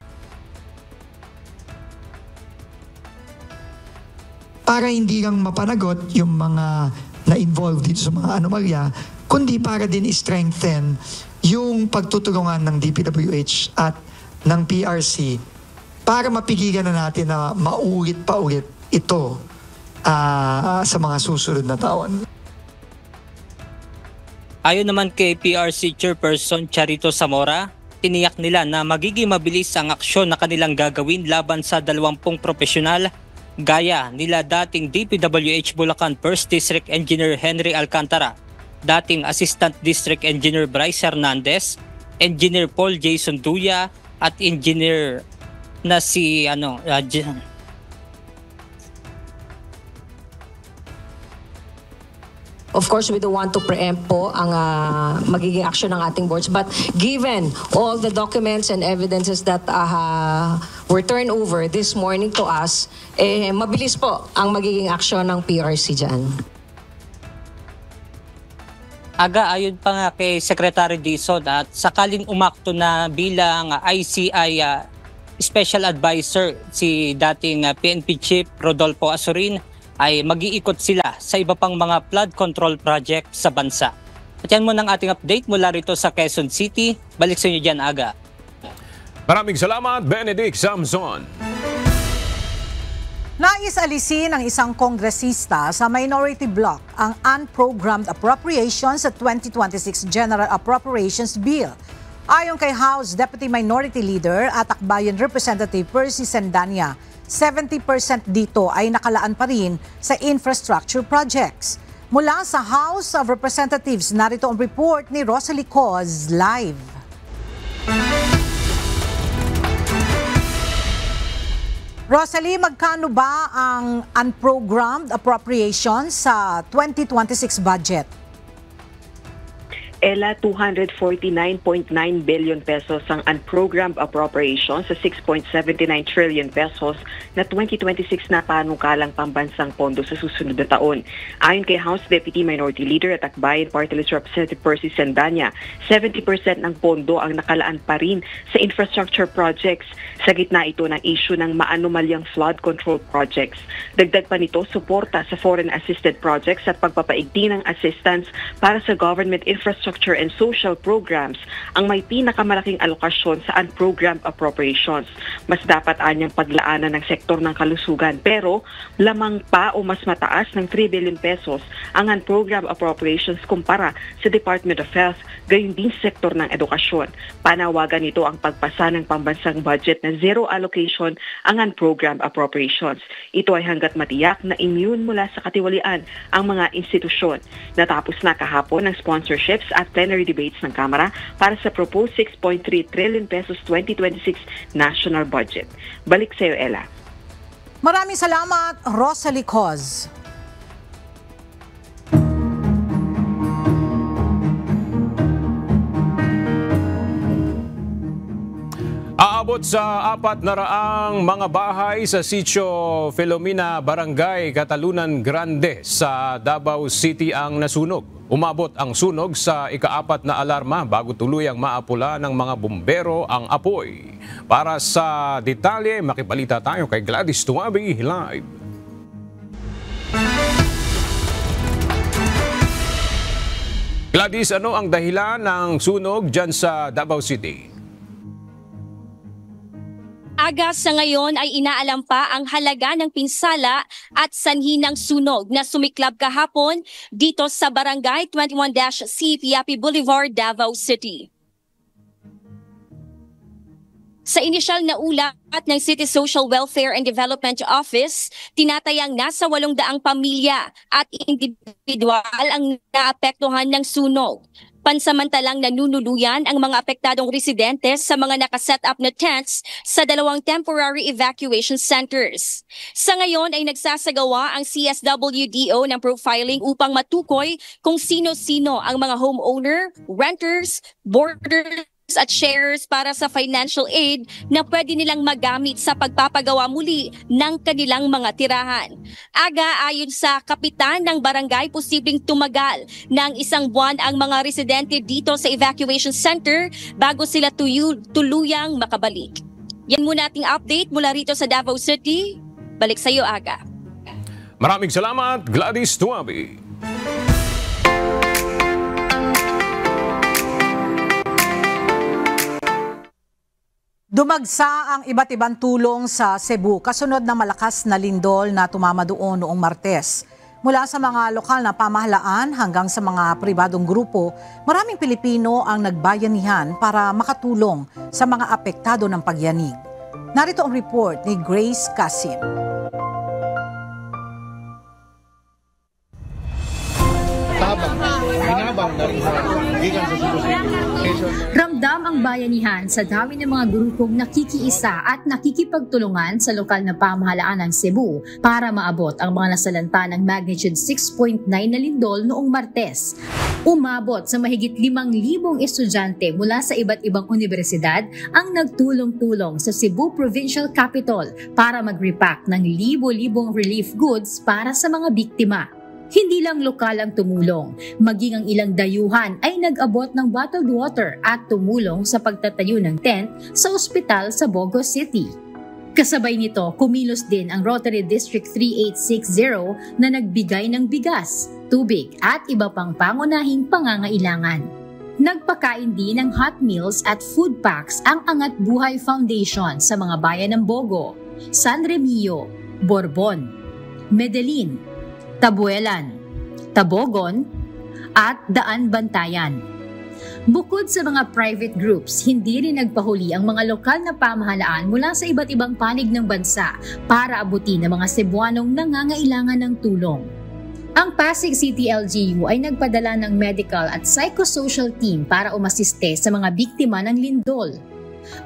Para hindi lang mapanagot yung mga na-involved dito sa mga anomalya, kundi para din strengthen yung pagtutulungan ng DPWH at ng PRC para mapigilan na natin na maulit pa ulit ito sa mga susunod na taon. Ayon naman kay PRC Chairperson Charito Zamora, tiniyak nila na magiging mabilis ang aksyon na kanilang gagawin laban sa 20 profesional gaya nila dating DPWH Bulacan 1st District Engineer Henry Alcantara, dating Assistant District Engineer Bryce Hernandez, Engineer Paul Jason Duya at Engineer na si Of course, we don't want to preempt po ang magiging action ng ating boards. But given all the documents and evidences that were turned over this morning to us, mabilis po ang magiging action ng PRC dyan. Aga, ayon pa nga kay Secretary Dizon at sakaling umakto na bilang ICI Special Advisor si dating PNP Chief Rodolfo Azurin, ay mag-iikot sila sa iba pang mga flood control project sa bansa. At yan muna ang ating update mula rito sa Quezon City. Balik sa inyo dyan, Aga. Maraming salamat, Benedict Samson. Nais alisin ng isang kongresista sa minority bloc ang unprogrammed appropriations sa 2026 General Appropriations Bill. Ayon kay House Deputy Minority Leader at Akbayan Representative Percy Sendanya, 70% dito ay nakalaan pa rin sa infrastructure projects. Mula sa House of Representatives, narito ang report ni Rosalie Coz live. Rosalie, magkano ba ang unprogrammed appropriations sa 2026 budget? Ela, 249.9 billion pesos ang unprogrammed appropriations sa 6.79 trillion pesos na 2026 na panukalang pambansang pondo sa susunod na taon. Ayon kay House Deputy Minority Leader at Akbayan Party List Representative Percy Sendanya, 70% ng pondo ang nakalaan pa rin sa infrastructure projects. Sa gitna ito ng issue ng maanomalyang flood control projects. Dagdag pa nito, suporta sa foreign assisted projects at pagpapaigting ng assistance para sa government infrastructure and social programs ang may pinakamalaking alokasyon sa unprogrammed appropriations. Mas dapat anyang paglaanan ng sektor ng kalusugan, pero lamang pa o mas mataas ng 3 billion pesos ang unprogrammed appropriations kumpara sa Department of Health, gayon din sa sektor ng edukasyon. Panawagan nito ang pagpasa ng pambansang budget na zero allocation ang unprogrammed appropriations. Ito ay hanggat matiyak na immune mula sa katiwalian ang mga institusyon. Natapos na kahapon ang sponsorships at plenary debates ng Kamara para sa proposed 6.3 trillion pesos 2026 national budget. Balik sa iyo, Ella. Maraming salamat, Rosalie Coz. Aabot sa 400 mga bahay sa Sitio Filomena, Barangay Catalunan Grande sa Davao City ang nasunog. Umabot ang sunog sa ika-4 na alarma bago tuluyang maapula ng mga bumbero ang apoy. Para sa detalye, makibalita tayo kay Gladys Tuabi live. Gladys, ano ang dahilan ng sunog dyan sa Davao City? Aga sa ngayon ay inaalam pa ang halaga ng pinsala at sanhi ng sunog na sumiklab kahapon dito sa Barangay 21-C Piapi Boulevard, Davao City. Sa inisyal na ulat ng City Social Welfare and Development Office, tinatayang nasa 800 pamilya at individual ang naapektuhan ng sunog. Pansamantalang nanunuluyan ang mga apektadong residente sa mga nakaset up na tents sa 2 temporary evacuation centers. Sa ngayon ay nagsasagawa ang CSWDO ng profiling upang matukoy kung sino-sino ang mga homeowner, renters, boarders, at sharers para sa financial aid na pwede nilang magamit sa pagpapagawa muli ng kanilang mga tirahan. Aga, ayon sa kapitan ng barangay, posibleng tumagal ng 1 buwan ang mga residente dito sa evacuation center bago sila tuluyang makabalik. Yan muna ating update mula rito sa Davao City. Balik sa iyo, Aga. Maraming salamat, Gladys Tuabi. Dumagsa ang iba't ibang tulong sa Cebu kasunod ng malakas na lindol na tumama doon noong Martes. Mula sa mga lokal na pamahalaan hanggang sa mga pribadong grupo, maraming Pilipino ang nagbayanihan para makatulong sa mga apektado ng pagyanig. Narito ang report ni Grace Casin. Ramdam ang bayanihan sa dami ng mga grupong nakikiisa at nakikipagtulungan sa lokal na pamahalaan ng Cebu para maabot ang mga nasalanta ng magnitude 6.9 na lindol noong Martes. Umabot sa mahigit 5,000 estudyante mula sa iba't ibang universidad ang nagtulong-tulong sa Cebu Provincial Capital para mag-repack ng libo-libong relief goods para sa mga biktima. Hindi lang lokal ang tumulong, maging ang ilang dayuhan ay nag-abot ng bottled water at tumulong sa pagtatayo ng tent sa ospital sa Bogo City. Kasabay nito, kumilos din ang Rotary District 3860 na nagbigay ng bigas, tubig at iba pang pangunahing pangangailangan. Nagpakain din ng hot meals at food packs ang Angat Buhay Foundation sa mga bayan ng Bogo, San Remillo, Borbon, Medellin, Tabuelan, Tabogon, at Daan Bantayan. Bukod sa mga private groups, hindi rin nagpahuli ang mga lokal na pamahalaan mula sa iba't ibang panig ng bansa para abutin ang mga Cebuanong nangangailangan ng tulong. Ang Pasig City LGU ay nagpadala ng medical at psychosocial team para umasiste sa mga biktima ng lindol.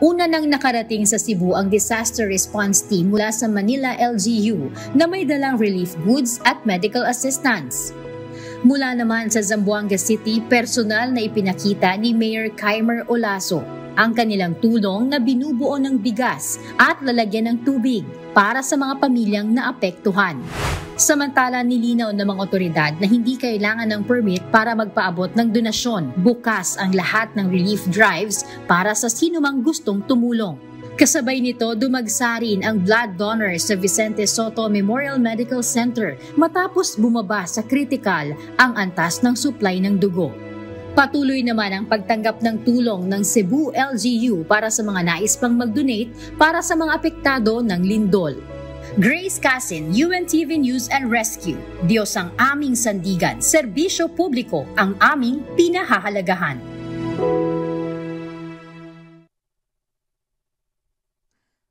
Una nang nakarating sa Cebu ang disaster response team mula sa Manila LGU na may dalang relief goods at medical assistance. Mula naman sa Zamboanga City, personal na ipinakita ni Mayor Kaimer Olaso ang kanilang tulong na binubuo ng bigas at lalagyan ng tubig para sa mga pamilyang naapektuhan. Samantala, nilinaw ng mga otoridad na hindi kailangan ng permit para magpaabot ng donasyon. Bukas ang lahat ng relief drives para sa sinumang gustong tumulong. Kasabay nito, dumagsa rin ang blood donors sa Vicente Soto Memorial Medical Center matapos bumaba sa critical ang antas ng supply ng dugo. Patuloy naman ang pagtanggap ng tulong ng Cebu LGU para sa mga nais pang mag-donate para sa mga apektado ng lindol. Grace Casin, UNTV News and Rescue. Diyos ang aming sandigan, serbisyo publiko ang aming pinahahalagahan.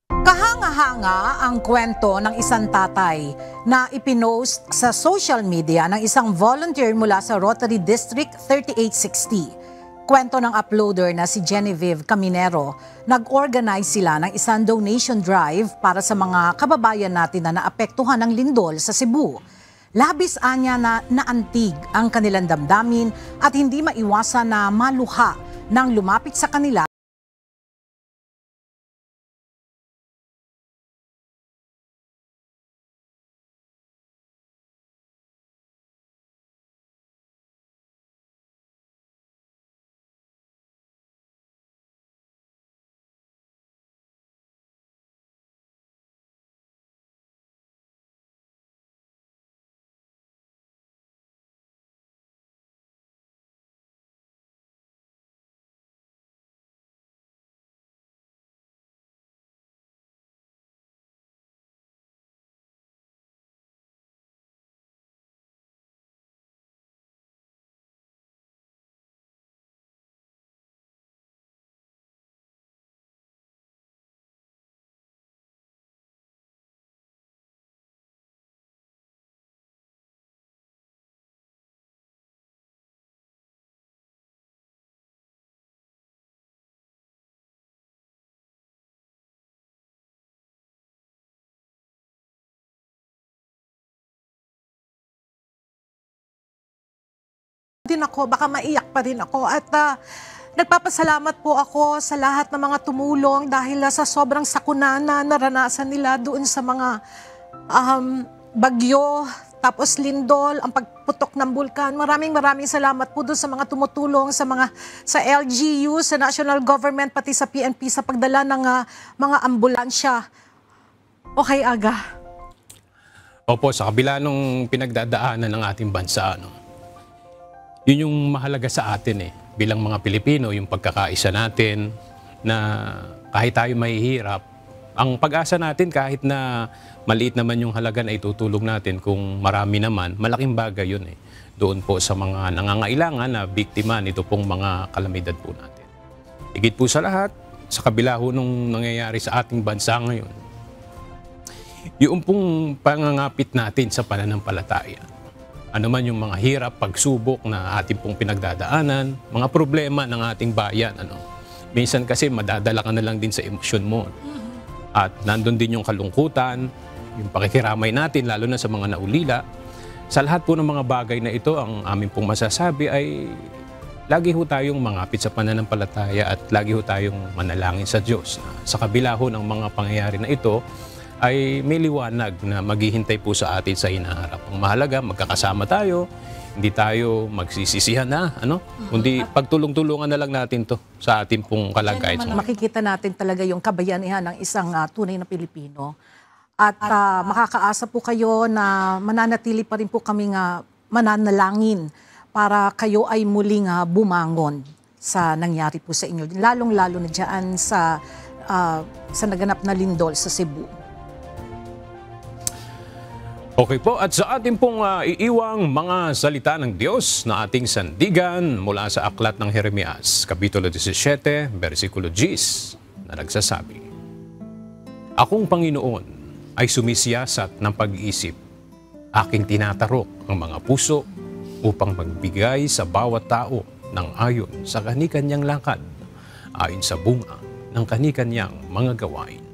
Kahanga-hanga ang kwento ng isang tatay na ipinost sa social media ng isang volunteer mula sa Rotary District 3860. Kwento ng uploader na si Genevieve Caminero, nag-organize sila ng isang donation drive para sa mga kababayan natin na naapektuhan ng lindol sa Cebu. Labis anya na naantig ang kanilang damdamin at hindi maiwasan na maluha nang lumapit sa kanila. Din ako, baka maiyak pa rin ako at nagpapasalamat po ako sa lahat ng mga tumulong dahil sa sobrang sakuna na naranasan nila doon sa mga bagyo, tapos lindol, ang pagputok ng bulkan. Maraming salamat po doon sa mga tumutulong, sa LGU, sa national government, pati sa PNP sa pagdala ng mga ambulansya. Okay, Aga. Opo, sa kabila nung pinagdadaanan ng ating bansa, yun yung mahalaga sa atin bilang mga Pilipino, yung pagkakaisa natin na kahit tayo mahihirap, ang pag-asa natin kahit na maliit naman yung halaga na itutulong natin, kung marami naman, malaking bagay yun doon po sa mga nangangailangan na biktima nito pong mga kalamidad po natin. Higit po sa lahat, sa kabila ho nung nangyayari sa ating bansa ngayon, yung pong pangangapit natin sa pananampalataya. Ano man yung mga hirap, pagsubok na ating pong pinagdadaanan, mga problema ng ating bayan. Minsan kasi madadala ka na lang din sa emosyon mo. At nandun din yung kalungkutan, yung pakikiramay natin, lalo na sa mga naulila. Sa lahat po ng mga bagay na ito, ang aming pong masasabi ay lagi ho tayong mangapit sa pananampalataya at lagi ho tayong manalangin sa Diyos. Sa kabila ho ng mga pangyayari na ito, ay may liwanag na maghihintay po sa atin sa hinaharap. Ang mahalaga, magkakasama tayo, hindi tayo magsisisihan na, kundi pagtulong-tulungan na lang natin to sa ating pong kalagayan. Makikita natin talaga yung kabayanihan ng isang tunay na Pilipino. At makakaasa po kayo na mananatili pa rin po kaming mananalangin para kayo ay muling bumangon sa nangyari po sa inyo. Lalong-lalo na dyan sa naganap na lindol sa Cebu. Okay po, at sa ating pong iiwang mga salita ng Diyos na ating sandigan mula sa aklat ng Jeremias, Kapitulo 17, versikulo 10, na nagsasabi, Akong Panginoon ay sumisiyasat ng pag-iisip, aking tinatarok ang mga puso upang magbigay sa bawat tao ng ayon sa kani-kanyang lakad, ayon sa bunga ng kani-kanyang mga gawain.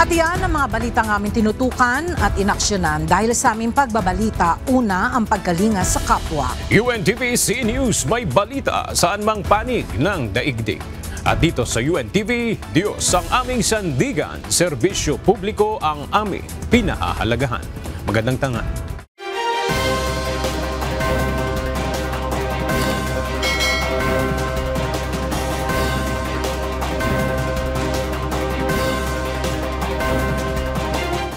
At yan ang mga balitang aming tinutukan at inaksyonan dahil sa aming pagbabalita, una ang pagkalinga sa kapwa. UNTV C News, may balita saan mang panig ng daigdig. At dito sa UNTV, Diyos ang aming sandigan, serbisyo publiko ang aming pinahahalagahan. Magandang tanghali.